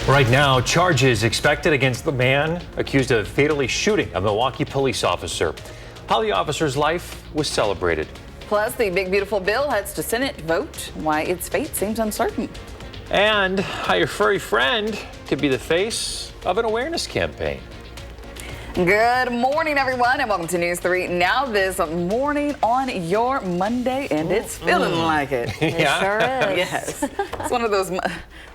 Right now, charges expected against the man accused of fatally shooting a Milwaukee police officer. How the officer's life was celebrated. Plus, the big beautiful bill heads to Senate vote, why its fate seems uncertain. And how your furry friend could be the face of an awareness campaign. Good morning, everyone, and welcome to News 3 Now this morning on your Monday, and it's feeling like it. It sure is. Yes. It's one of those,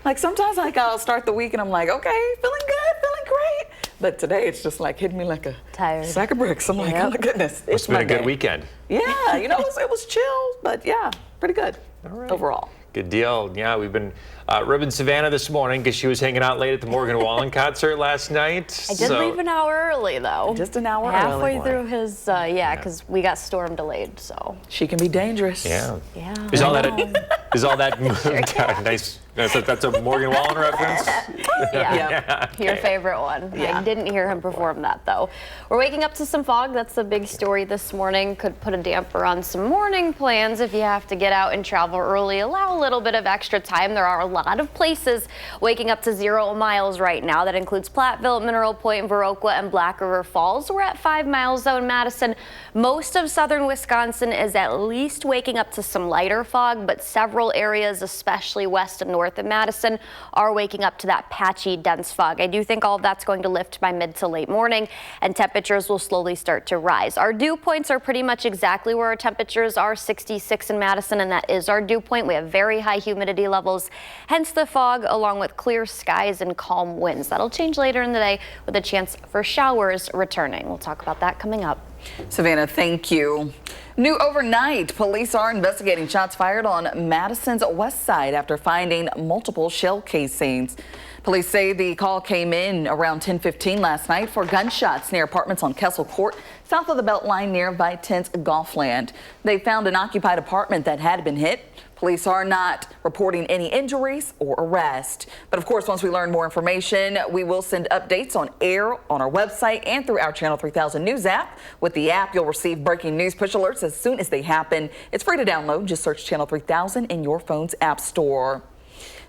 like sometimes I'll start the week and I'm like, okay, feeling good, feeling great. But today it's just like hitting me like a sack of bricks. I'm like, oh my goodness. It's been a good weekend. Yeah, it was chill, but yeah, pretty good overall. Good deal. Yeah, we've been ribbing Savannah this morning because she was hanging out late at the Morgan Wallen concert last night. I did leave an hour early, though. Just an hour Halfway early. through his, because we got storm delayed, so. She can be dangerous. Yeah. Is all that nice? That's a Morgan Wallen reference? Yeah. Your favorite one. Yeah. I didn't hear him perform that, though. We're waking up to some fog. That's the big story this morning. Could put a damper on some morning plans if you have to get out and travel early. Allow a little bit of extra time. There are a lot of places waking up to 0 miles right now. That includes Platteville, Mineral Point, Viroqua, and Black River Falls. We're at 5 miles, though, in Madison. Most of southern Wisconsin is at least waking up to some lighter fog, but several areas, especially west and north of Madison, are waking up to that patchy, dense fog. I do think all of that's going to lift by mid to late morning, and temperatures will slowly start to rise. Our dew points are pretty much exactly where our temperatures are, 66 in Madison, and that is our dew point. We have very high humidity levels, hence the fog, along with clear skies and calm winds. That'll change later in the day with a chance for showers returning. We'll talk about that coming up. Savannah, thank you. New overnight, police are investigating shots fired on Madison's west side after finding multiple shell casings. Police say the call came in around 10:15 last night for gunshots near apartments on Kessel Court, south of the Beltline near Vitence Golfland. They found an occupied apartment that had been hit. Police are not reporting any injuries or arrest. But of course, once we learn more information, we will send updates on air, on our website, and through our Channel 3000 News app. With the app, you'll receive breaking news push alerts as soon as they happen. It's free to download. Just search Channel 3000 in your phone's app store.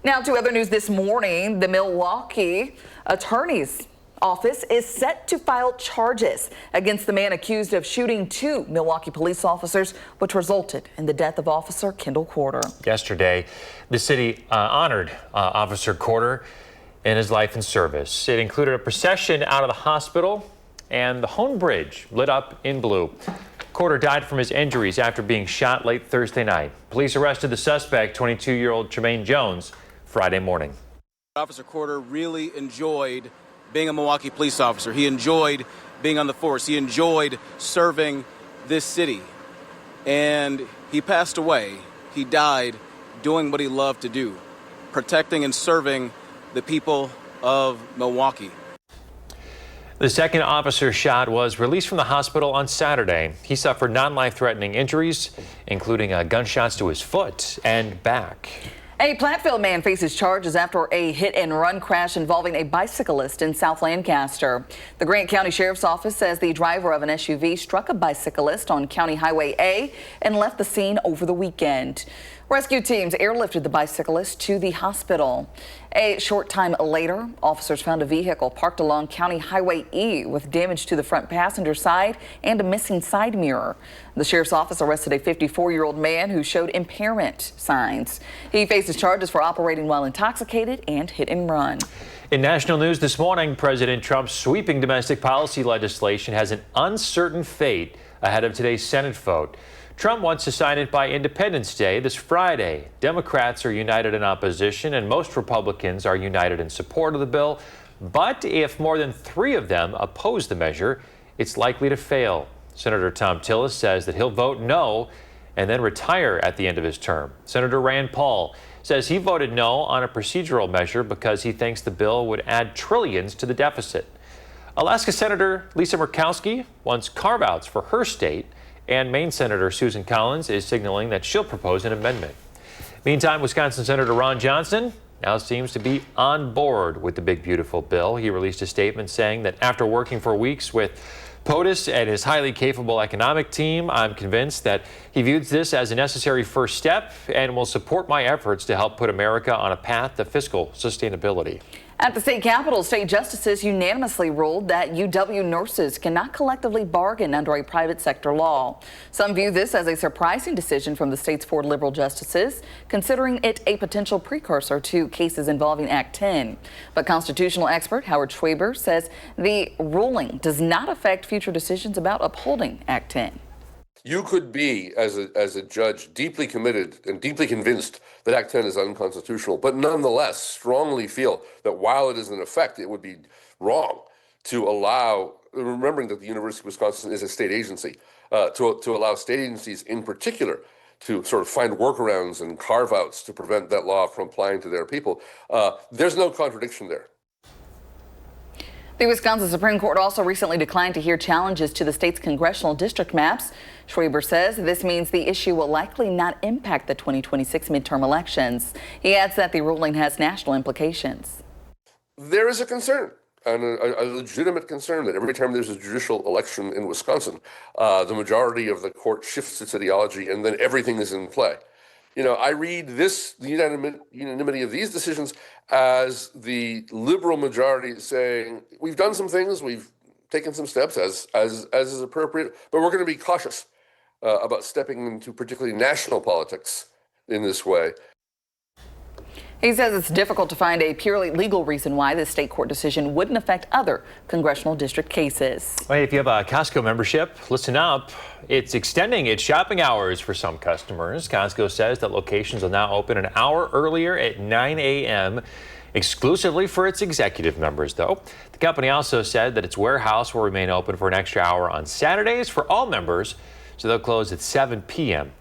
Now to other news this morning, the Milwaukee Attorney's Office is set to file charges against the man accused of shooting 2 Milwaukee police officers, which resulted in the death of Officer Kendall Corder. Yesterday, the city honored Officer Corder in his life and service. It included a procession out of the hospital and the Hone Bridge lit up in blue. Corder died from his injuries after being shot late Thursday night. Police arrested the suspect, 22-year-old Tremaine Jones, Friday morning. Officer Corder really enjoyed being a Milwaukee police officer. He enjoyed being on the force. He enjoyed serving this city. And he passed away. He died doing what he loved to do, protecting and serving the people of Milwaukee. The second officer shot was released from the hospital on Saturday. He suffered non-life-threatening injuries, including gunshots to his foot and back. A Platteville man faces charges after a hit-and-run crash involving a bicyclist in South Lancaster. The Grant County Sheriff's Office says the driver of an SUV struck a bicyclist on County Highway A and left the scene over the weekend. Rescue teams airlifted the bicyclist to the hospital. A short time later, officers found a vehicle parked along County Highway E with damage to the front passenger side and a missing side mirror. The sheriff's office arrested a 54-year-old man who showed impairment signs. He faces charges for operating while intoxicated and hit and run. In national news this morning, President Trump's sweeping domestic policy legislation has an uncertain fate ahead of today's Senate vote. Trump wants to sign it by Independence Day this Friday. Democrats are united in opposition, and most Republicans are united in support of the bill. But if more than 3 of them oppose the measure, it's likely to fail. Senator Tom Tillis says that he'll vote no and then retire at the end of his term. Senator Rand Paul says he voted no on a procedural measure because he thinks the bill would add trillions to the deficit. Alaska Senator Lisa Murkowski wants carve-outs for her state, and Maine Senator Susan Collins is signaling that she'll propose an amendment. Meantime, Wisconsin Senator Ron Johnson now seems to be on board with the big, beautiful bill. He released a statement saying that after working for weeks with POTUS and his highly capable economic team, I'm convinced that he views this as a necessary first step and will support my efforts to help put America on a path to fiscal sustainability. At the state capitol, state justices unanimously ruled that UW nurses cannot collectively bargain under a private sector law. Some view this as a surprising decision from the state's 4 liberal justices, considering it a potential precursor to cases involving Act 10. But constitutional expert Howard Schwaber says the ruling does not affect future decisions about upholding Act 10. You could be, as a judge, deeply committed and deeply convinced that Act 10 is unconstitutional, but nonetheless strongly feel that while it is in effect, it would be wrong to allow, remembering that the University of Wisconsin is a state agency, to allow state agencies in particular to sort of find workarounds and carve-outs to prevent that law from applying to their people. There's no contradiction there. The Wisconsin Supreme Court also recently declined to hear challenges to the state's congressional district maps. Schwaber says this means the issue will likely not impact the 2026 midterm elections. He adds that the ruling has national implications. There is a concern, and a legitimate concern, that every time there's a judicial election in Wisconsin, the majority of the court shifts its ideology and then everything is in play. You know, I read the unanimity of these decisions as the liberal majority saying, we've done some things, we've taken some steps as is appropriate, but we're going to be cautious about stepping into particularly national politics in this way. He says it's difficult to find a purely legal reason why this state court decision wouldn't affect other congressional district cases. Well, if you have a Costco membership, listen up. It's extending its shopping hours for some customers. Costco says that locations will now open an hour earlier at 9 a.m. exclusively for its executive members, though. The company also said that its warehouse will remain open for an extra hour on Saturdays for all members, so they'll close at 7 p.m.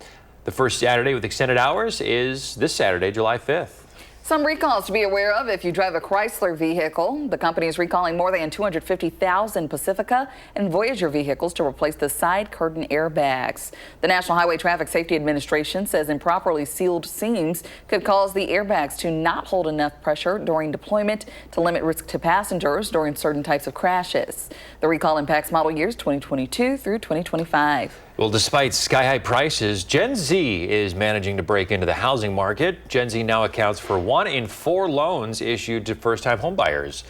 The first Saturday with extended hours is this Saturday, July 5th. Some recalls to be aware of if you drive a Chrysler vehicle. The company is recalling more than 250,000 Pacifica and Voyager vehicles to replace the side curtain airbags. The National Highway Traffic Safety Administration says improperly sealed seams could cause the airbags to not hold enough pressure during deployment to limit risk to passengers during certain types of crashes. The recall impacts model years 2022 through 2025. Well, despite sky-high prices, Gen Z is managing to break into the housing market. Gen Z now accounts for 1 in 4 loans issued to first-time homebuyers.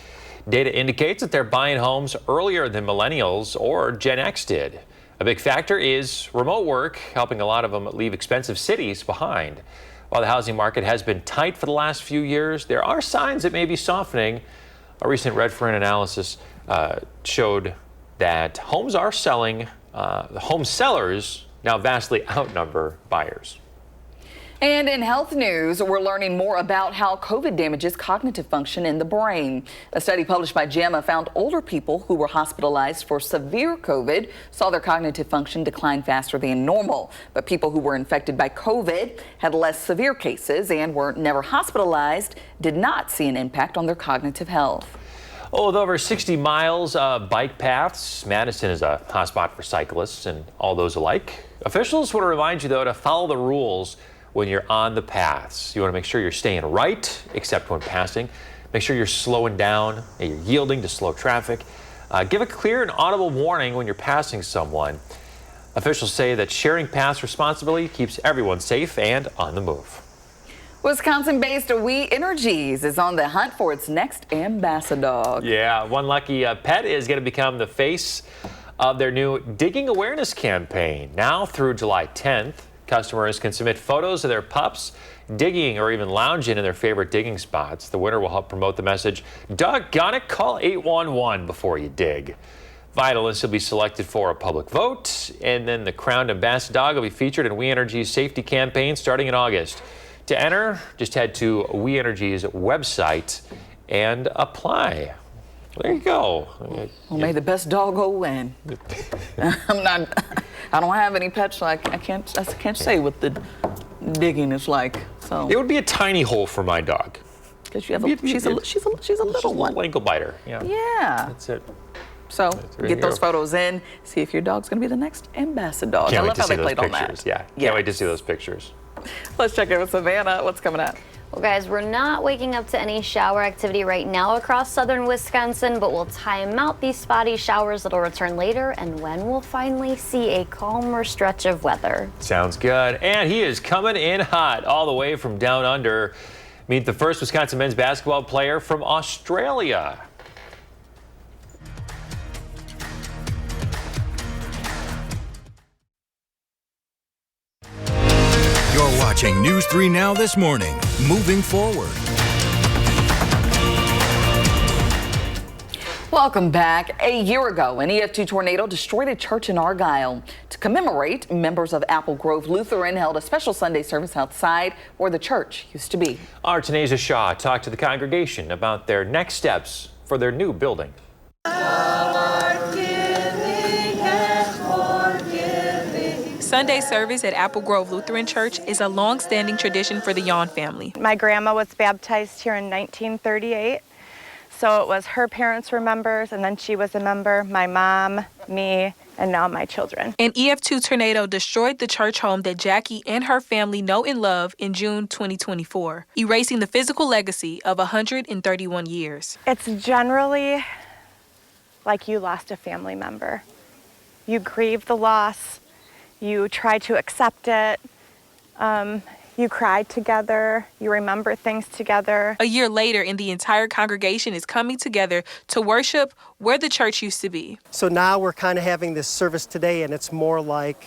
Data indicates that they're buying homes earlier than millennials or Gen X did. A big factor is remote work, helping a lot of them leave expensive cities behind. While the housing market has been tight for the last few years, there are signs it may be softening. A recent Redfin analysis showed that homes are selling. The home sellers now vastly outnumber buyers. And in health news, we're learning more about how COVID damages cognitive function in the brain. A study published by JAMA found older people who were hospitalized for severe COVID saw their cognitive function decline faster than normal. But people who were infected by COVID, had less severe cases, and were never hospitalized did not see an impact on their cognitive health. Oh, with over 60 miles of bike paths, Madison is a hotspot for cyclists and all those alike. Officials want to remind you, though, to follow the rules when you're on the paths. You want to make sure you're staying right, except when passing. Make sure you're slowing down and you're yielding to slow traffic. Give a clear and audible warning when you're passing someone. Officials say that sharing paths responsibly keeps everyone safe and on the move. Wisconsin-based We Energies is on the hunt for its next ambassador. Yeah, one lucky pet is going to become the face of their new digging awareness campaign. Now through July 10th, customers can submit photos of their pups digging or even lounging in their favorite digging spots. The winner will help promote the message, "Doggone it, call 811 before you dig." Finalists will be selected for a public vote, and then the crowned ambassador dog will be featured in We Energies safety campaign starting in August. To enter, just head to We Energies website and apply. There you go. Well, may the best doggo win. I don't have any pets, so I can't say what the digging is like. So it would be a tiny hole for my dog. Because she's a little one. Little ankle biter. Yeah. Yeah. That's it. So get those photos in. See if your dog's going to be the next ambassador. Can't I wait love to how see they those played on pictures. that. Yeah. Can't wait to see those pictures. Let's check in with Savannah. What's coming up? Well, guys, we're not waking up to any shower activity right now across southern Wisconsin, but we'll time out these spotty showers that'll return later and when we'll finally see a calmer stretch of weather. Sounds good. And he is coming in hot all the way from down under. Meet the first Wisconsin men's basketball player from Australia. You're watching News 3 Now this morning. Moving forward. Welcome back. A year ago, an EF2 tornado destroyed a church in Argyle. To commemorate, members of Apple Grove Lutheran held a special Sunday service outside where the church used to be. Our Tanisha Shaw talked to the congregation about their next steps for their new building. Sunday service at Apple Grove Lutheran Church is a long-standing tradition for the Yawn family. My grandma was baptized here in 1938. So it was her parents were members, and then she was a member, my mom, me, and now my children. An EF2 tornado destroyed the church home that Jackie and her family know and love in June 2024, erasing the physical legacy of 131 years. It's generally like you lost a family member. You grieve the loss, you try to accept it, you cry together, you remember things together. A year later, and the entire congregation is coming together to worship where the church used to be. So now we're kind of having this service today, and it's more like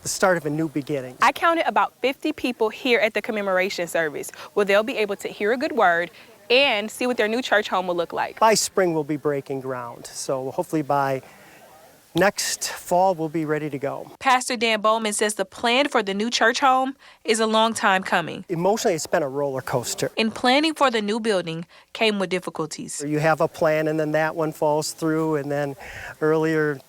the start of a new beginning. I counted about 50 people here at the commemoration service, where they'll be able to hear a good word and see what their new church home will look like. By spring, we'll be breaking ground. So hopefully by next fall, we'll be ready to go. Pastor Dan Bowman says the plan for the new church home is a long time coming. Emotionally, it's been a roller coaster. In planning for the new building came with difficulties. You have a plan, and then that one falls through, and then earlier,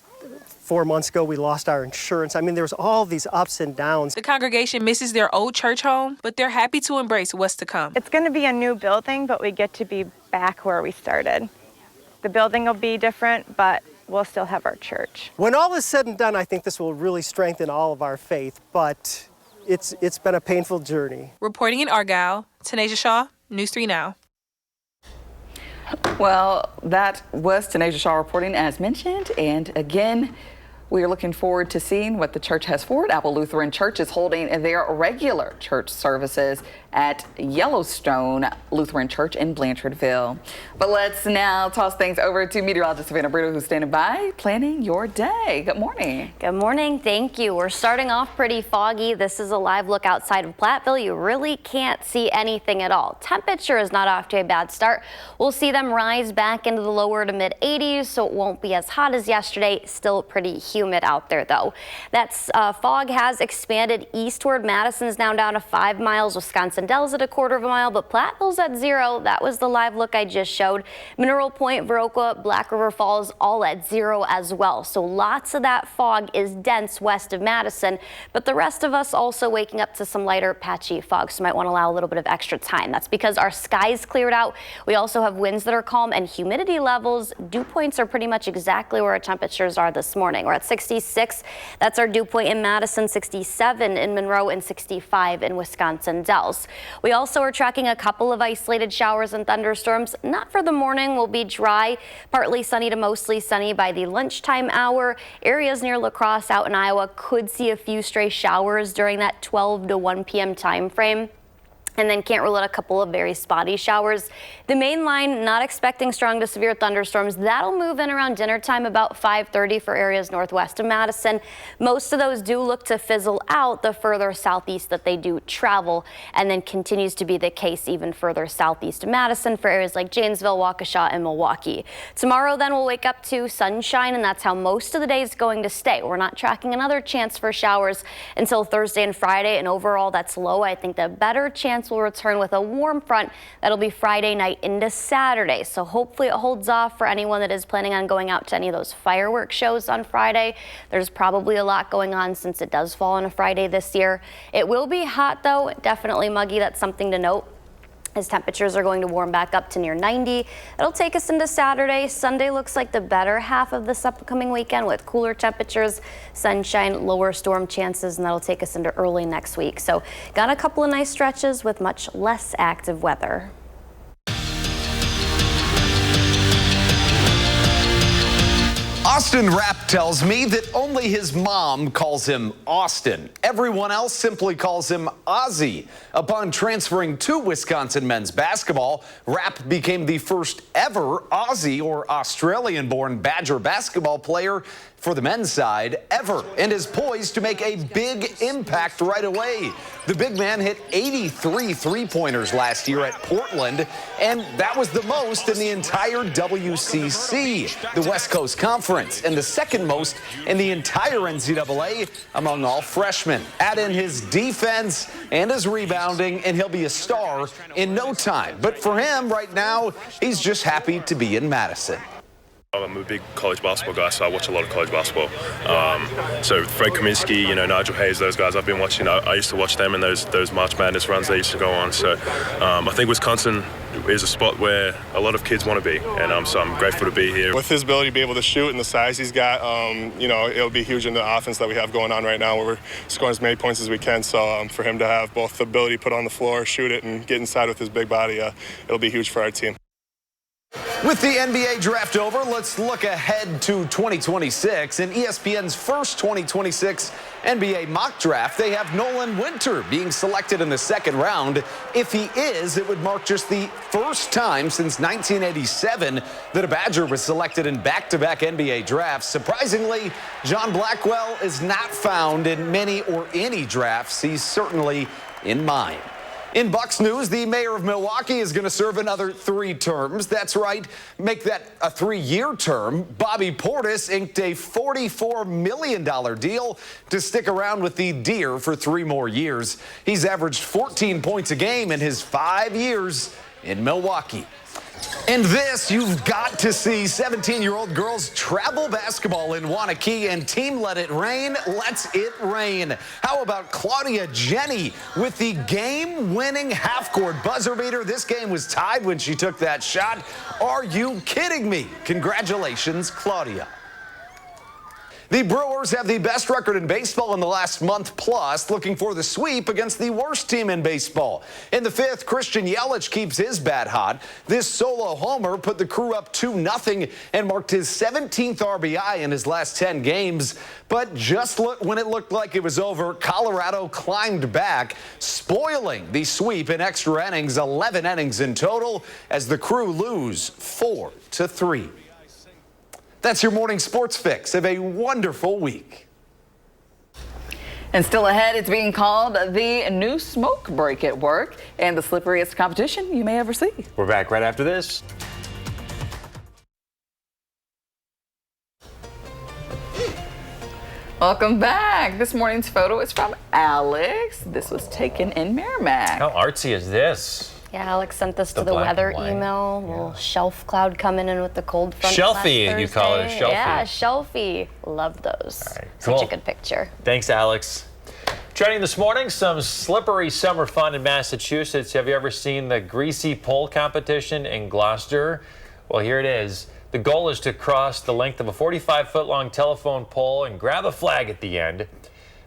4 months ago, we lost our insurance. I mean, there's all these ups and downs. The congregation misses their old church home, but they're happy to embrace what's to come. It's going to be a new building, but we get to be back where we started. The building will be different, but we'll still have our church. When all is said and done, I think this will really strengthen all of our faith, but it's been a painful journey. Reporting in Argyle, Tanisha Shaw, News 3 Now. Well, that was Tanisha Shaw reporting as mentioned. And again, we are looking forward to seeing what the church has forward. Apple Lutheran Church is holding their regular church services at Yellowstone Lutheran Church in Blanchardville. But let's now toss things over to meteorologist Savannah Brito, who's standing by planning your day. Good morning. Good morning. Thank you. We're starting off pretty foggy. This is a live look outside of Platteville. You really can't see anything at all. Temperature is not off to a bad start. We'll see them rise back into the lower to mid 80s, so it won't be as hot as yesterday. Still pretty humid out there, though. That fog has expanded eastward. Madison's now down to 5 miles. Wisconsin Dells at a quarter of a mile, but Platteville's at 0. That was the live look I just showed. Mineral Point, Viroqua, Black River Falls, all at 0 as well. So lots of that fog is dense west of Madison, but the rest of us also waking up to some lighter patchy fog, so might want to allow a little bit of extra time. That's because our skies cleared out. We also have winds that are calm, and humidity levels, dew points are pretty much exactly where our temperatures are this morning. We're at 66. That's our dew point in Madison, 67 in Monroe, and 65 in Wisconsin Dells. We also are tracking a couple of isolated showers and thunderstorms. Not for the morning. Will be dry, partly sunny to mostly sunny by the lunchtime hour. Areas near La Crosse out in Iowa could see a few stray showers during that 12 to 1 p.m. time frame. And then can't rule out a couple of very spotty showers. The main line, not expecting strong to severe thunderstorms. That'll move in around dinner time, about 5:30 for areas northwest of Madison. Most of those do look to fizzle out the further southeast that they do travel, and then continues to be the case even further southeast of Madison for areas like Janesville, Waukesha, and Milwaukee. Tomorrow then we'll wake up to sunshine, and that's how most of the day is going to stay. We're not tracking another chance for showers until Thursday and Friday, and overall that's low. I think the better chance will return with a warm front that'll be Friday night into Saturday. So hopefully it holds off for anyone that is planning on going out to any of those fireworks shows on Friday. There's probably a lot going on since it does fall on a Friday this year. It will be hot though, definitely muggy. That's something to note, as temperatures are going to warm back up to near 90. It'll take us into Saturday. Sunday looks like the better half of this upcoming weekend with cooler temperatures, sunshine, lower storm chances, and that'll take us into early next week. So got a couple of nice stretches with much less active weather. Austin Rapp tells me that only his mom calls him Austin. Everyone else simply calls him Ozzy. Upon transferring to Wisconsin men's basketball, Rapp became the first ever Aussie or Australian-born Badger basketball player for the men's side ever, and is poised to make a big impact right away. The big man hit 83 three-pointers last year at Portland, and that was the most in the entire WCC, the West Coast Conference, and the second most in the entire NCAA among all freshmen. Add in his defense and his rebounding, and he'll be a star in no time. But for him right now, he's just happy to be in Madison. I'm a big college basketball guy, so I watch a lot of college basketball. So Fred Kaminsky, Nigel Hayes, those guys I've been watching. I used to watch them in those March Madness runs they used to go on. So I think Wisconsin is a spot where a lot of kids want to be, and so I'm grateful to be here. With his ability to be able to shoot and the size he's got, it'll be huge in the offense that we have going on right now, where we're scoring as many points as we can. So for him to have both the ability to put on the floor, shoot it, and get inside with his big body, it'll be huge for our team. With the NBA draft over, let's look ahead to 2026. In ESPN's first 2026 NBA mock draft, they have Nolan Winter being selected in the second round. If he is, it would mark just the first time since 1987 that a Badger was selected in back-to-back NBA drafts. Surprisingly, John Blackwell is not found in many or any drafts. He's certainly in mine. In Bucks news, the mayor of Milwaukee is going to serve another 3 terms. That's right, make that a 3-year term. Bobby Portis inked a $44 million deal to stick around with the Deer for 3 more years. He's averaged 14 points a game in his 5 years in Milwaukee. And this, you've got to see 17-year-old girls travel basketball in Wanakee, and Team Let It Rain lets it rain. How about Claudia Jenny with the game-winning half-court buzzer beater? This game was tied when she took that shot. Are you kidding me? Congratulations, Claudia. The Brewers have the best record in baseball in the last month plus, looking for the sweep against the worst team in baseball. In the 5th, Christian Yelich keeps his bat hot. This solo homer put the Crew up 2-0 and marked his 17th RBI in his last 10 games. But just when it looked like it was over, Colorado climbed back, spoiling the sweep in extra innings, 11 innings in total, as the Crew lose 4-3. That's your morning sports fix. Have a wonderful week. And still ahead, it's being called the new smoke break at work and the slipperiest competition you may ever see. We're back right after this. Welcome back. This morning's photo is from Alex. This was taken in Merrimack. How artsy is this? Yeah,Alex sent this to the weather email. Little shelf cloud coming in with the cold front. Shelfie, you call it a shelfie. Yeah, shelfie. Love those. All right, Such cool. a good picture. Thanks, Alex. Trending this morning, some slippery summer fun in Massachusetts. Have you ever seen the greasy pole competition in Gloucester? Well, here it is. The goal is to cross the length of a 45-foot-long telephone pole and grab a flag at the end.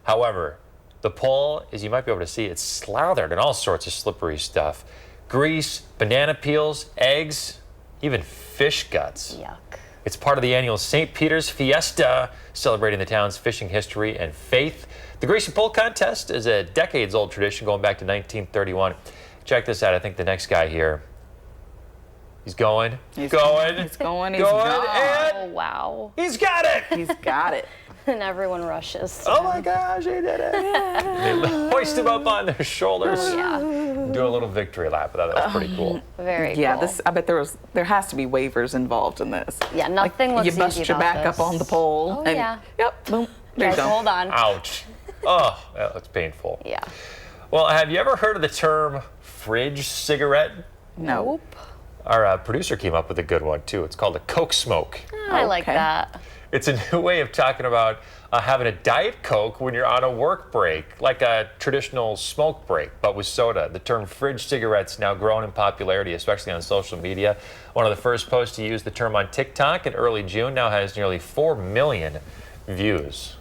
However, the pole, as you might be able to see, it's slathered in all sorts of slippery stuff. Grease, banana peels, eggs, even fish guts. Yuck. It's part of the annual St. Peter's Fiesta, celebrating the town's fishing history and faith. The Greasy Pole Contest is a decades-old tradition going back to 1931. Check this out. I think the next guy here, he's going. He's going. And Oh, wow. He's got it. He's got it. And everyone rushes. Oh my gosh, he did it. They hoist him up on their shoulders. Yeah. Do a little victory lap. That was pretty cool. Very cool. Yeah, I bet there has to be waivers involved in this. Yeah, nothing looks easy. You bust easy your about back this. up on the pole. Oh, and, yeah. Yep, boom. There you Guys, go. hold on. Ouch. Oh, that looks painful. Yeah. Well, have you ever heard of the term fridge cigarette? Nope. Our producer came up with a good one, too. It's called a Coke smoke. I like that. It's a new way of talking about having a Diet Coke when you're on a work break, like a traditional smoke break, but with soda. The term fridge cigarette's now grown in popularity, especially on social media. One of the first posts to use the term on TikTok in early June now has nearly 4 million views.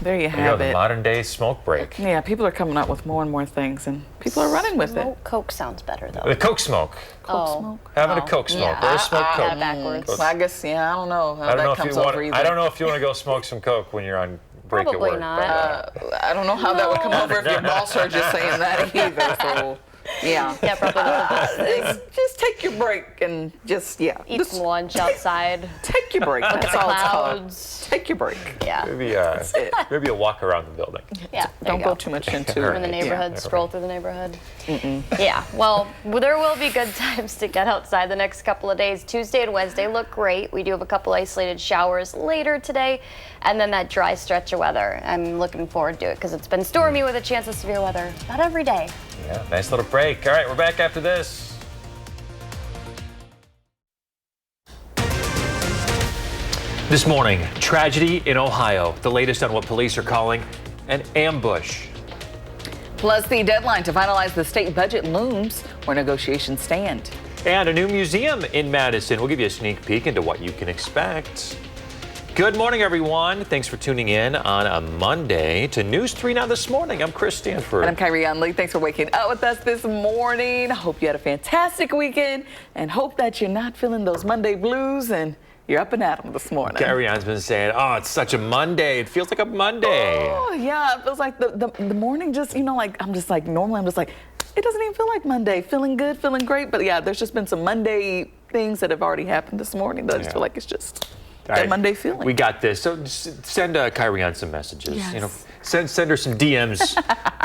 There you You know, have the it. modern day smoke break. Yeah, people are coming up with more and more things, and people are running with it. Coke sounds better though. The Coke smoke. Coke smoke. Having a Coke smoke or a smoked Coke. Backwards. Well, I guess, yeah, I don't know how I don't know that if comes you over want. either. I don't know if you want to go smoke some Coke when you're on break Probably at work. not. But, I don't know how that would come over if your boss heard you saying that either. So, yeah. Yeah, probably not. Just take your break and just, Eat just some lunch outside. take your break. Look That's at the all it's called. clouds. Take your break. Yeah. maybe a walk around the building. Yeah. Don't go too much into Tour it. in the neighborhood, Yeah. stroll through the neighborhood. Yeah, well, there will be good times to get outside the next couple of days. Tuesday and Wednesday look great. We do have a couple isolated showers later today, and then that dry stretch of weather. I'm looking forward to it because it's been stormy with a chance of severe weather. Not every day. Yeah, nice little break. All right, we're back after this. This morning, tragedy in Ohio. The latest on what police are calling an ambush. Plus, the deadline to finalize the state budget looms where negotiations stand. And a new museum in Madison. We'll give you a sneak peek into what you can expect. Good morning, everyone. Thanks for tuning in on a Monday to News 3 Now This Morning. I'm Chris Stanford. And I'm Kyrie Unley. Thanks for waking up with us this morning. Hope you had a fantastic weekend and hope that you're not feeling those Monday blues and you're up and at 'em this morning. Carrie Ann's been saying, oh, it's such a Monday. It feels like a Monday. Oh, yeah. It feels like the morning just, like, I'm just like, normally I'm just like, it doesn't even feel like Monday. Feeling good, feeling great. But yeah, there's just been some Monday things that have already happened this morning that I just feel like it's just that Monday feeling. We got this. So just send Kyrie Ann some messages. Yes. Send her some DMs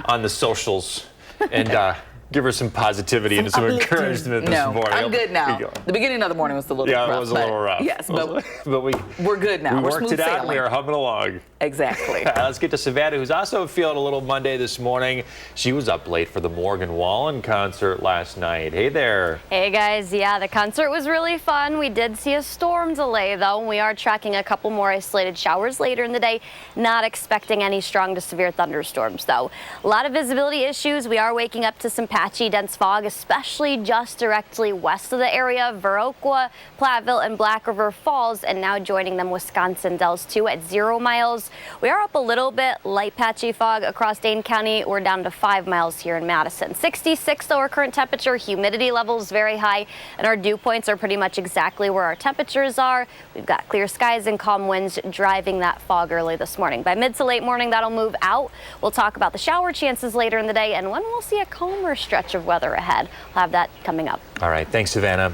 on the socials and give her some positivity and some encouragement this morning. I'm good now. The beginning of the morning was a little rough. it was a little rough. Yes, but we're good now. We We're worked smooth it out and sailing. we are humming along. Exactly. Let's get to Savannah, who's also feeling a little Monday this morning. She was up late for the Morgan Wallen concert last night. Hey there. Hey guys, yeah, the concert was really fun. We did see a storm delay though, and we are tracking a couple more isolated showers later in the day. Not expecting any strong to severe thunderstorms though. A lot of visibility issues. We are waking up to some patchy, dense fog, especially just directly west of the area, Viroqua, Platteville, and Black River Falls, and now joining them Wisconsin Dells too at 0 miles. We are up a little bit, light patchy fog across Dane County. We're down to 5 miles here in Madison. 66 though our current temperature, humidity levels very high, and our dew points are pretty much exactly where our temperatures are. We've got clear skies and calm winds driving that fog early this morning. By mid to late morning, that'll move out. We'll talk about the shower chances later in the day and when we'll see a calmer stretch of weather ahead. We'll have that coming up. All right, thanks, Savannah.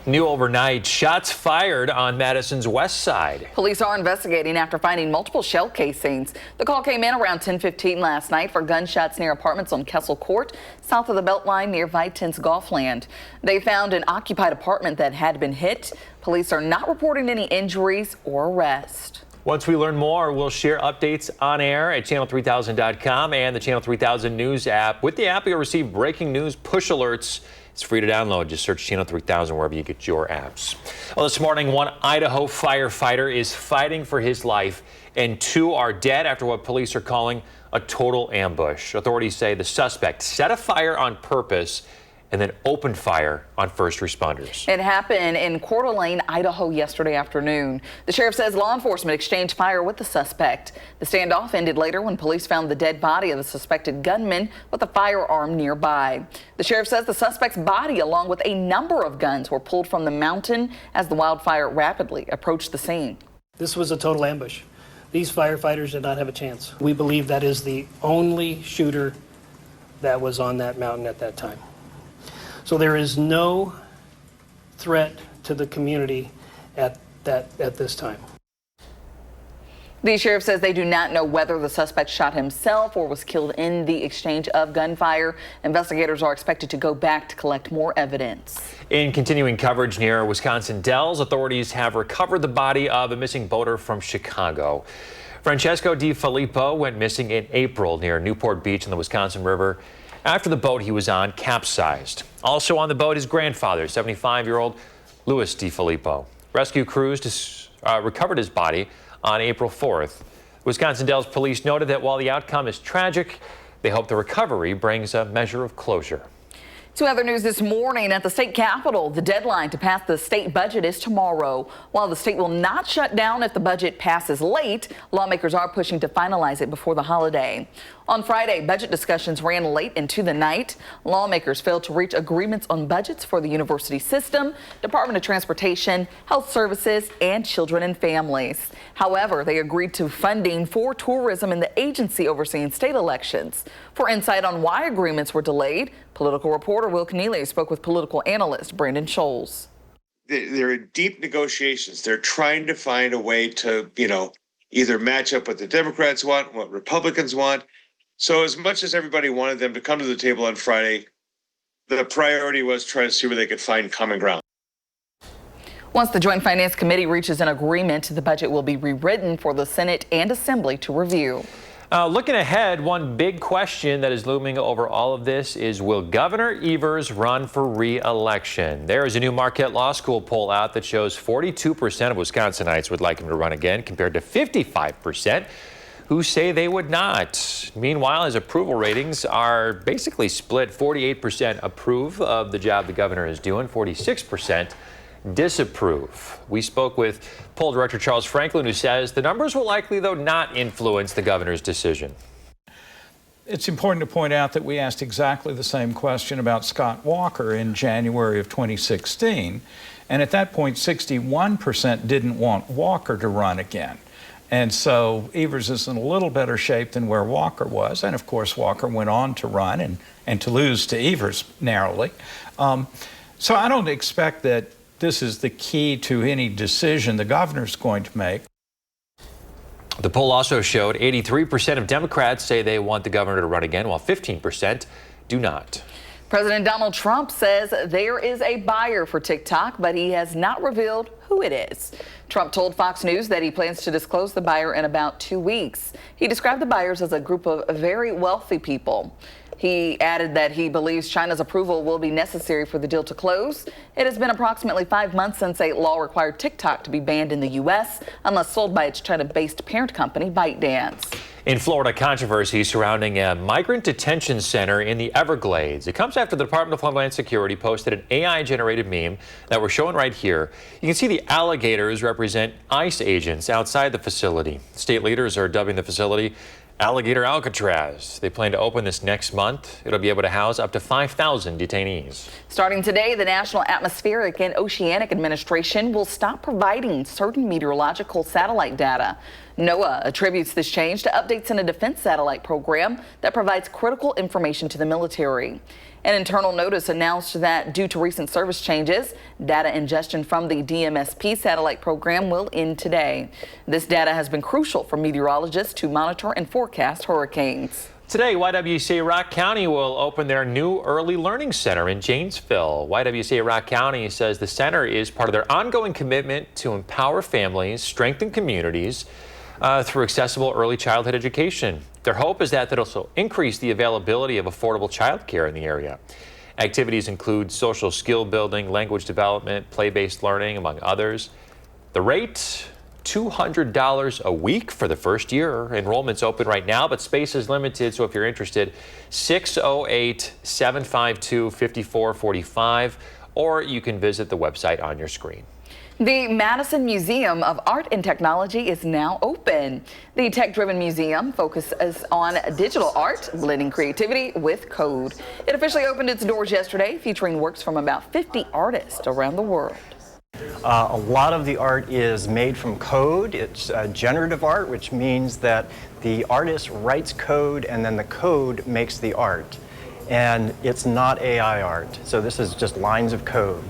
New overnight, shots fired on Madison's west side. Police are investigating after finding multiple shell casings. The call came in around 10:15 last night for gunshots near apartments on Kessel Court, south of the Beltline near Vitens Golfland. They found an occupied apartment that had been hit. Police are not reporting any injuries or arrest. Once we learn more, we'll share updates on air at channel3000.com and the Channel 3000 News app. With the app, you'll receive breaking news push alerts. It's free to download. Just search Channel 3000 wherever you get your apps. Well, this morning, one Idaho firefighter is fighting for his life, and 2 are dead after what police are calling a total ambush. Authorities say the suspect set a fire on purpose and then opened fire on first responders. It happened in Coeur d'Alene, Idaho yesterday afternoon. The sheriff says law enforcement exchanged fire with the suspect. The standoff ended later when police found the dead body of the suspected gunman with a firearm nearby. The sheriff says the suspect's body, along with a number of guns, were pulled from the mountain as the wildfire rapidly approached the scene. This was a total ambush. These firefighters did not have a chance. We believe that is the only shooter that was on that mountain at that time. So there is no threat to the community at this time. The sheriff says they do not know whether the suspect shot himself or was killed in the exchange of gunfire. Investigators are expected to go back to collect more evidence. In continuing coverage near Wisconsin Dells, authorities have recovered the body of a missing boater from Chicago. Francesco Di Filippo went missing in April near Newport Beach in the Wisconsin River after the boat he was on capsized. Also on the boat, his grandfather, 75-year-old Louis Di Filippo. Rescue crews recovered his body on April 4th. Wisconsin Dells police noted that while the outcome is tragic, they hope the recovery brings a measure of closure. To other news this morning at the state capitol, the deadline to pass the state budget is tomorrow. While the state will not shut down if the budget passes late, lawmakers are pushing to finalize it before the holiday. On Friday, budget discussions ran late into the night. Lawmakers failed to reach agreements on budgets for the university system, Department of Transportation, Health Services, and Children and Families. However, they agreed to funding for tourism and the agency overseeing state elections. For insight on why agreements were delayed, political reporter Will Keneally spoke with political analyst Brandon Scholes. They're in deep negotiations. They're trying to find a way to, either match up what the Democrats want, what Republicans want. So as much as everybody wanted them to come to the table on Friday, the priority was trying to see where they could find common ground. Once the Joint Finance Committee reaches an agreement, the budget will be rewritten for the Senate and Assembly to review. Looking ahead, one big question that is looming over all of this is, will Governor Evers run for re-election? There is a new Marquette Law School poll out that shows 42% of Wisconsinites would like him to run again, compared to 55% who say they would not. Meanwhile, his approval ratings are basically split. 48% approve of the job the governor is doing, 46% disapprove. We spoke with poll director Charles Franklin, who says the numbers will likely, though, not influence the governor's decision. It's important to point out that we asked exactly the same question about Scott Walker in January of 2016. And at that point, 61% didn't want Walker to run again. And so Evers is in a little better shape than where Walker was. And of course, Walker went on to run and to lose to Evers narrowly. So I don't expect that this is the key to any decision the governor's going to make. The poll also showed 83% of Democrats say they want the governor to run again, while 15% do not. President Donald Trump says there is a buyer for TikTok, but he has not revealed who it is. Trump told Fox News that he plans to disclose the buyer in about 2 weeks. He described the buyers as a group of very wealthy people. He added that he believes China's approval will be necessary for the deal to close. It has been approximately 5 months since a law required TikTok to be banned in the U.S. unless sold by its China-based parent company, ByteDance. In Florida, controversy surrounding a migrant detention center in the Everglades. It comes after the Department of Homeland Security posted an AI-generated meme that we're showing right here. You can see the alligators represent ICE agents outside the facility. State leaders are dubbing the facility Alligator Alcatraz. They plan to open this next month. It'll be able to house up to 5,000 detainees. Starting today, the National Atmospheric and Oceanic Administration will stop providing certain meteorological satellite data. NOAA attributes this change to updates in a defense satellite program that provides critical information to the military. An internal notice announced that due to recent service changes, data ingestion from the DMSP satellite program will end today. This data has been crucial for meteorologists to monitor and forecast hurricanes. Today, YWCA Rock County will open their new Early Learning Center in Janesville. YWCA Rock County says the center is part of their ongoing commitment to empower families, strengthen communities through accessible early childhood education. Their hope is that it'll increase the availability of affordable childcare in the area. Activities include social skill building, language development, play-based learning, among others. The rate, $200 a week for the first year. Enrollment's open right now, but space is limited, so if you're interested, 608-752-5445, or you can visit the website on your screen. The Madison Museum of Art and Technology is now open. The tech-driven museum focuses on digital art, blending creativity with code. It officially opened its doors yesterday, featuring works from about 50 artists around the world. A lot of the art is made from code. It's generative art, which means that the artist writes code and then the code makes the art. And it's not AI art, so this is just lines of code.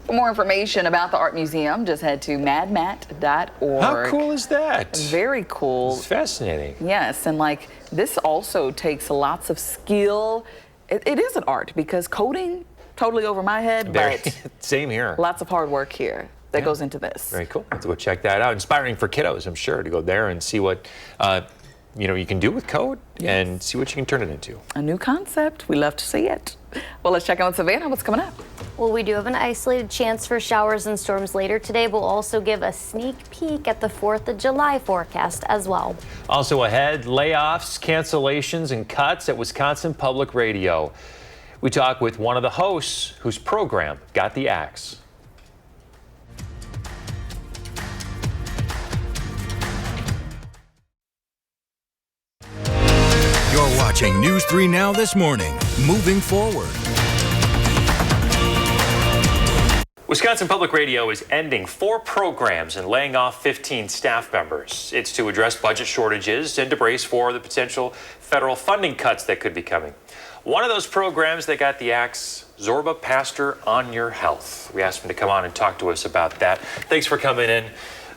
For more information about the Art Museum, just head to madmat.org. How cool is that? Very cool. It's fascinating. Yes, and this also takes lots of skill. It is an art because coding, totally over my head, but same here. Lots of hard work here that goes into this. Very cool. Let's go check that out. Inspiring for kiddos, I'm sure, to go there and see what you can do with code and see what you can turn it into. A new concept. We love to see it. Well, let's check in with Savannah. What's coming up? Well, we do have an isolated chance for showers and storms later today. We'll also give a sneak peek at the 4th of July forecast as well. Also ahead, layoffs, cancellations, and cuts at Wisconsin Public Radio. We talk with one of the hosts whose program got the axe. You're watching News 3 Now this morning. Moving forward. Wisconsin Public Radio is ending 4 programs and laying off 15 staff members. It's to address budget shortages and to brace for the potential federal funding cuts that could be coming. One of those programs that got the axe, Zorba Pastor on Your Health. We asked him to come on and talk to us about that. Thanks for coming in,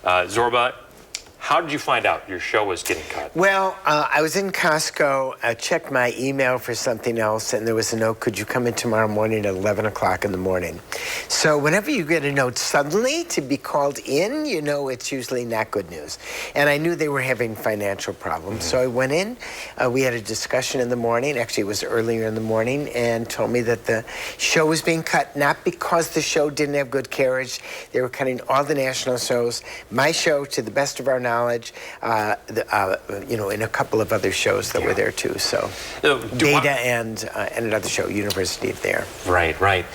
Zorba. How did you find out your show was getting cut? Well, I was in Costco. I checked my email for something else, and there was a note, could you come in tomorrow morning at 11 o'clock in the morning? So whenever you get a note suddenly to be called in, you know it's usually not good news. And I knew they were having financial problems, so I went in. We had a discussion in the morning. Actually, it was earlier in the morning, and told me that the show was being cut, not because the show didn't have good carriage. They were cutting all the national shows. My show, to the best of our knowledge, and a couple of other shows that were there too. So, Data and another show, University of there. Right.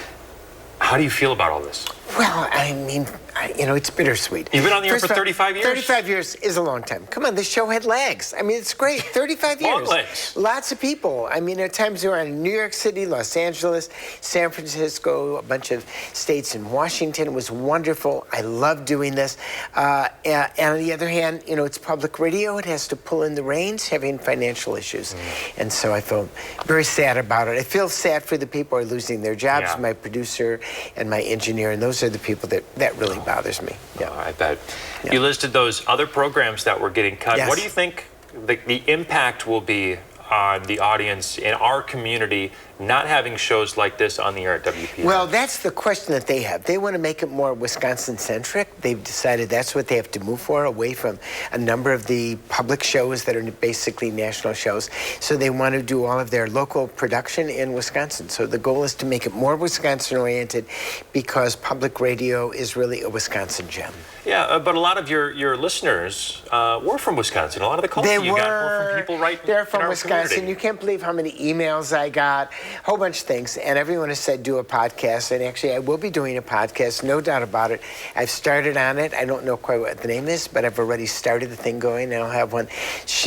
How do you feel about all this? Well, I mean, it's bittersweet. You've been on the air for 35 years? 35 years is a long time. Come on, this show had legs. I mean, it's great. 35 years. Long legs. Lots of people. I mean, at times we were in New York City, Los Angeles, San Francisco, a bunch of states in Washington. It was wonderful. I love doing this. And on the other hand, it's public radio. It has to pull in the reins, having financial issues. And so I feel very sad about it. I feel sad for the people who are losing their jobs, my producer and my engineer, and those are the people that really bothers me. Yeah, I bet. Yeah. You listed those other programs that were getting cut. Yes. What do you think the impact will be on the audience in our community not having shows like this on the air at WPR? Well, that's the question that they have. They want to make it more Wisconsin-centric. They've decided that's what they have to move for, away from a number of the public shows that are basically national shows. So they want to do all of their local production in Wisconsin. So the goal is to make it more Wisconsin-oriented, because public radio is really a Wisconsin gem. Yeah, but a lot of your listeners were from Wisconsin. A lot of the calls you got were from people They're from in our Wisconsin. community. You can't believe how many emails I got, a whole bunch of things. And everyone has said do a podcast. And actually, I will be doing a podcast, no doubt about it. I've started on it. I don't know quite what the name is, but I've already started the thing going. And I'll have one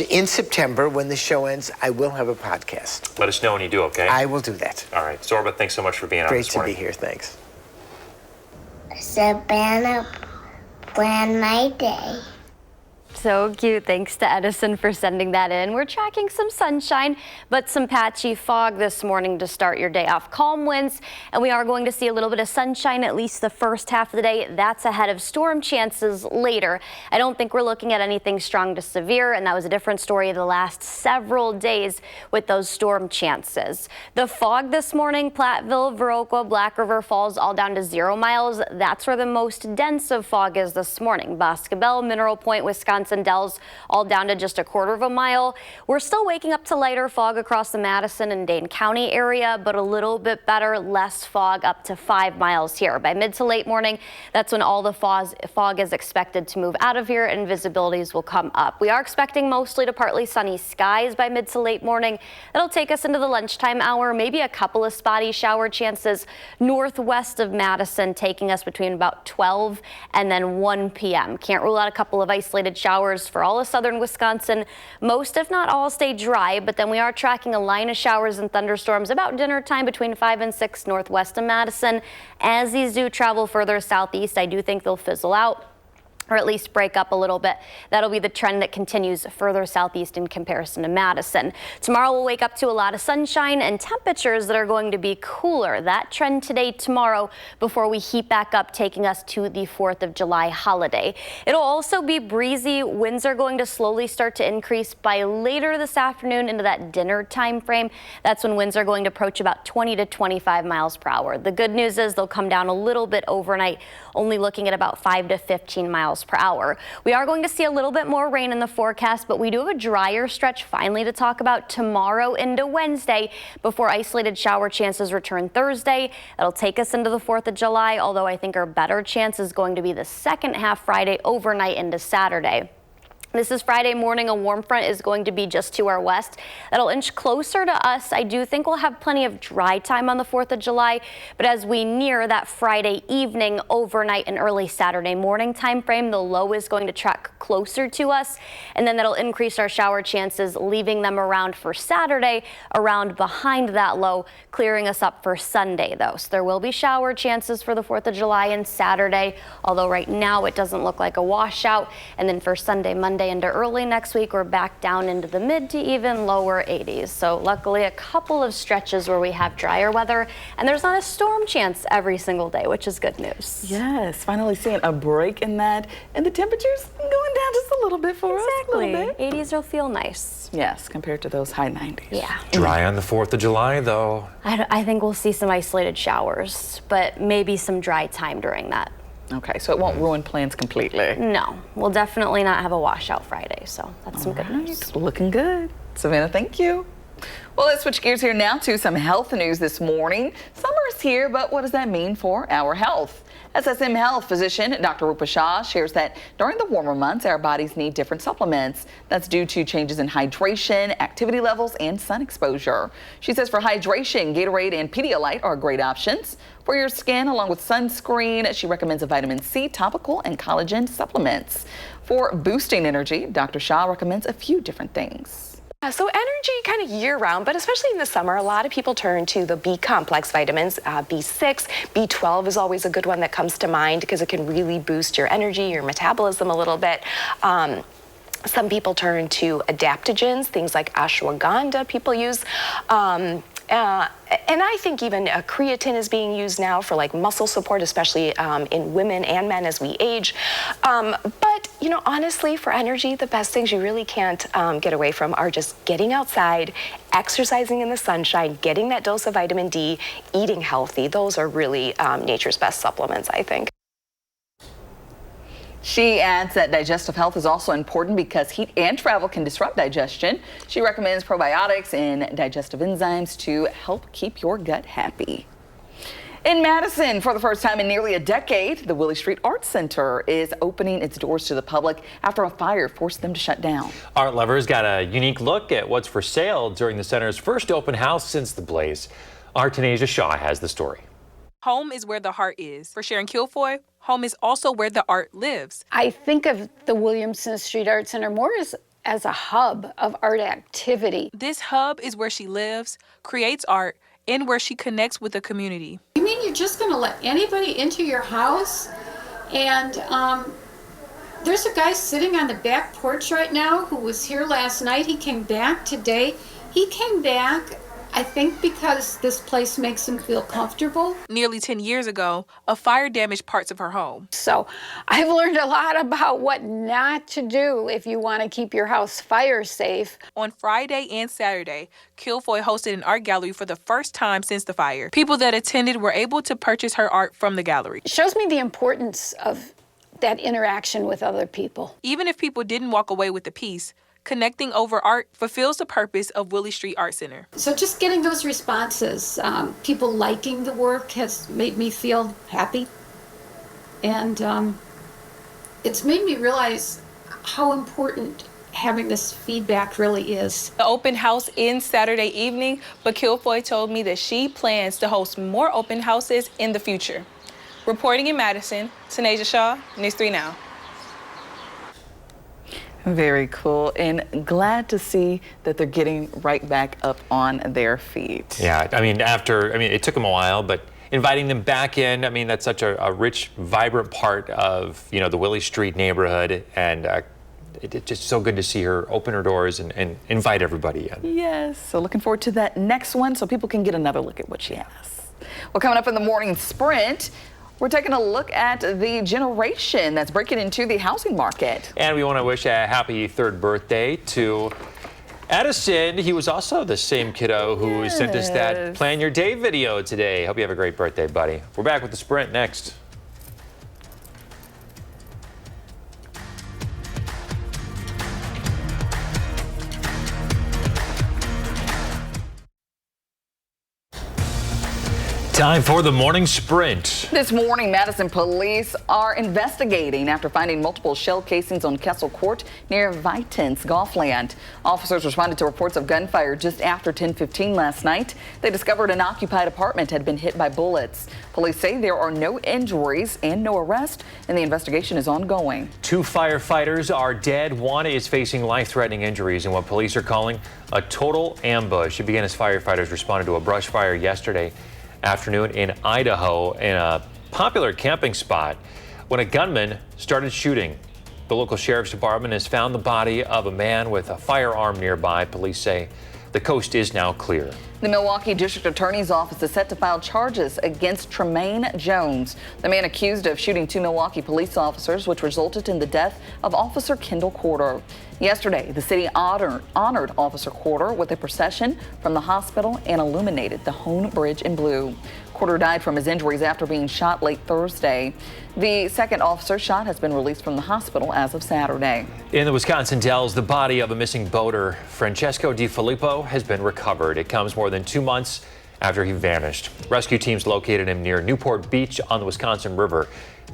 in September when the show ends. I will have a podcast. Let us know when you do, okay? I will do that. All right. Zorba, thanks so much for being on Great this morning. to be here. Thanks. Savannah, plan my day. So cute. Thanks to Edison for sending that in. We're tracking some sunshine, but some patchy fog this morning to start your day off. Calm winds, and we are going to see a little bit of sunshine at least the first half of the day. That's ahead of storm chances later. I don't think we're looking at anything strong to severe, and that was a different story the last several days with those storm chances. The fog this morning, Platteville, Viroqua, Black River Falls, all down to 0 miles. That's where the most dense of fog is this morning. Boscobel, Mineral Point, Wisconsin Dells, all down to just 1/4 mile. We're still waking up to lighter fog across the Madison and Dane County area, but a little bit better, less fog up to 5 miles here. By mid to late morning, that's when all the fog is expected to move out of here and visibilities will come up. We are expecting mostly to partly sunny skies by mid to late morning. That'll take us into the lunchtime hour, maybe a couple of spotty shower chances northwest of Madison, taking us between about 12 and then 1 p.m. Can't rule out a couple of isolated showers for all of southern Wisconsin. Most, if not all, stay dry, but then we are tracking a line of showers and thunderstorms about dinner time between 5 and 6 northwest of Madison. As these do travel further southeast, I do think they'll fizzle out, or at least break up a little bit. That'll be the trend that continues further southeast in comparison to Madison. Tomorrow we'll wake up to a lot of sunshine and temperatures that are going to be cooler. That trend today, tomorrow, before we heat back up, taking us to the 4th of July holiday. It'll also be breezy. Winds are going to slowly start to increase by later this afternoon into that dinner time frame. That's when winds are going to approach about 20 to 25 miles per hour. The good news is they'll come down a little bit overnight, only looking at about 5 to 15 miles per hour. We are going to see a little bit more rain in the forecast, but we do have a drier stretch finally to talk about tomorrow into Wednesday before isolated shower chances return Thursday. That'll take us into the 4th of July, although I think our better chance is going to be the second half Friday overnight into Saturday. This is Friday morning. A warm front is going to be just to our west. That'll inch closer to us. I do think we'll have plenty of dry time on the 4th of July, but as we near that Friday evening, overnight, and early Saturday morning time frame, the low is going to track closer to us, and then that'll increase our shower chances, leaving them around for Saturday, around behind that low, clearing us up for Sunday, though. So there will be shower chances for the 4th of July and Saturday, although right now it doesn't look like a washout. And then for Sunday, Monday, into early next week, we're back down into the mid to even lower 80s. So luckily a couple of stretches where we have drier weather, and there's not a storm chance every single day, which is good news. Yes, finally seeing a break in that, and the temperatures going down just a little bit for us. Exactly. A little bit. 80s will feel nice. Yes, compared to those high 90s. Yeah. Dry on the 4th of July, though. I think we'll see some isolated showers, but maybe some dry time during that. Okay, so it won't ruin plans completely. No, we'll definitely not have a washout Friday, so that's some good news. Looking good. Savannah, thank you. Well, let's switch gears here now to some health news this morning. Summer is here, but what does that mean for our health? SSM Health physician Dr. Rupa Shah shares that during the warmer months, our bodies need different supplements. That's due to changes in hydration, activity levels, and sun exposure. She says for hydration, Gatorade and Pedialyte are great options. For your skin, along with sunscreen, she recommends a vitamin C topical and collagen supplements. For boosting energy, Dr. Shah recommends a few different things. So energy kind of year-round, but especially in the summer, a lot of people turn to the B complex vitamins, B6, B12 is always a good one that comes to mind because it can really boost your energy, your metabolism a little bit. Some people turn to adaptogens, things like ashwagandha people use. And I think even creatine is being used now for like muscle support, especially in women and men as we age. But, you know, honestly, for energy, the best things you really can't get away from are just getting outside, exercising in the sunshine, getting that dose of vitamin D, eating healthy. Those are really nature's best supplements, I think. She adds that digestive health is also important because heat and travel can disrupt digestion. She recommends probiotics and digestive enzymes to help keep your gut happy. In Madison, for the first time in nearly a decade, the Willie Street Art Center is opening its doors to the public after a fire forced them to shut down. Art lovers got a unique look at what's for sale during the center's first open house since the blaze. Our Tanasia Shaw has the story. Home is where the heart is. For Sharon Kilfoy, home is also where the art lives. I think of the Williamson Street Art Center more as a hub of art activity. This hub is where she lives, creates art, and where she connects with the community. You mean you're just going to let anybody into your house? And there's a guy sitting on the back porch right now who was here last night. He came back today. He came back, I think, because this place makes him feel comfortable. Nearly 10 years ago, a fire damaged parts of her home. So I've learned a lot about what not to do if you want to keep your house fire safe. On Friday and Saturday, Kilfoy hosted an art gallery for the first time since the fire. People that attended were able to purchase her art from the gallery. It shows me the importance of that interaction with other people. Even if people didn't walk away with a piece, connecting over art fulfills the purpose of Willie Street Art Center. So just getting those responses, people liking the work has made me feel happy. And it's made me realize how important having this feedback really is. The open house ends Saturday evening, but Kilfoy told me that she plans to host more open houses in the future. Reporting in Madison, Tanasia Shaw, News 3 Now. Very cool, and glad to see that they're getting right back up on their feet. Yeah, I mean, it took them a while, but inviting them back in, I mean, that's such a rich, vibrant part of, you know, the Willie Street neighborhood, and it's just so good to see her open her doors and invite everybody in. Yes, so looking forward to that next one so people can get another look at what she has. Well, coming up in the morning sprint, we're taking a look at the generation that's breaking into the housing market. And we want to wish a happy 3rd birthday to Madison. He was also the same kiddo who sent us that Plan Your Day video today. Hope you have a great birthday, buddy. We're back with the sprint next. Time for the morning sprint. This morning, Madison police are investigating after finding multiple shell casings on Kessel Court near Vitens, Golfland. Officers responded to reports of gunfire just after 10:15 last night. They discovered an occupied apartment had been hit by bullets. Police say there are no injuries and no arrest, and the investigation is ongoing. 2 firefighters are dead. One is facing life-threatening injuries in what police are calling a total ambush. It began as firefighters responded to a brush fire yesterday afternoon in Idaho in a popular camping spot when a gunman started shooting. The local sheriff's department has found the body of a man with a firearm nearby. Police say the coast is now clear. The Milwaukee District Attorney's Office is set to file charges against Tremaine Jones, the man accused of shooting 2 Milwaukee police officers, which resulted in the death of Officer Kendall Corder. Yesterday, the city honored Officer Corder with a procession from the hospital and illuminated the Hone Bridge in blue. Corder died from his injuries after being shot late Thursday. The second officer shot has been released from the hospital as of Saturday. In the Wisconsin Dells, the body of a missing boater, Francesco DiFilippo, has been recovered. It comes more than 2 months after he vanished. Rescue teams located him near Newport Beach on the Wisconsin River.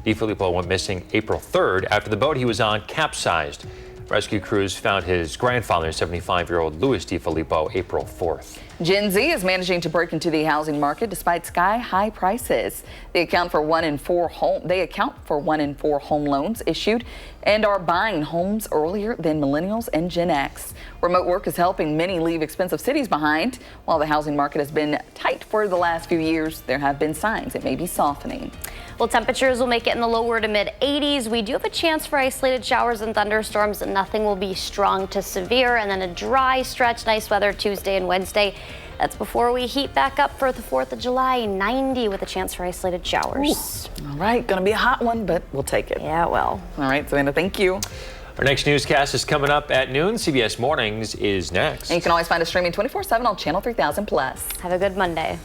DiFilippo went missing April 3rd after the boat he was on capsized. Rescue crews found his grandfather, 75-year-old Louis DiFilippo, April 4th. Gen Z is managing to break into the housing market despite sky-high prices. They account for 1 in 4 home loans issued and are buying homes earlier than millennials and Gen X. Remote work is helping many leave expensive cities behind. While the housing market has been tight for the last few years, there have been signs it may be softening. Well, temperatures will make it in the lower to mid 80s. We do have a chance for isolated showers and thunderstorms, and nothing will be strong to severe. And then a dry stretch, nice weather Tuesday and Wednesday. That's before we heat back up for the 4th of July, 90 with a chance for isolated showers. Ooh. All right, gonna be a hot one, but we'll take it. Yeah, well. All right, Savannah, thank you. Our next newscast is coming up at noon. CBS Mornings is next. And you can always find us streaming 24/7 on Channel 3000+. Have a good Monday.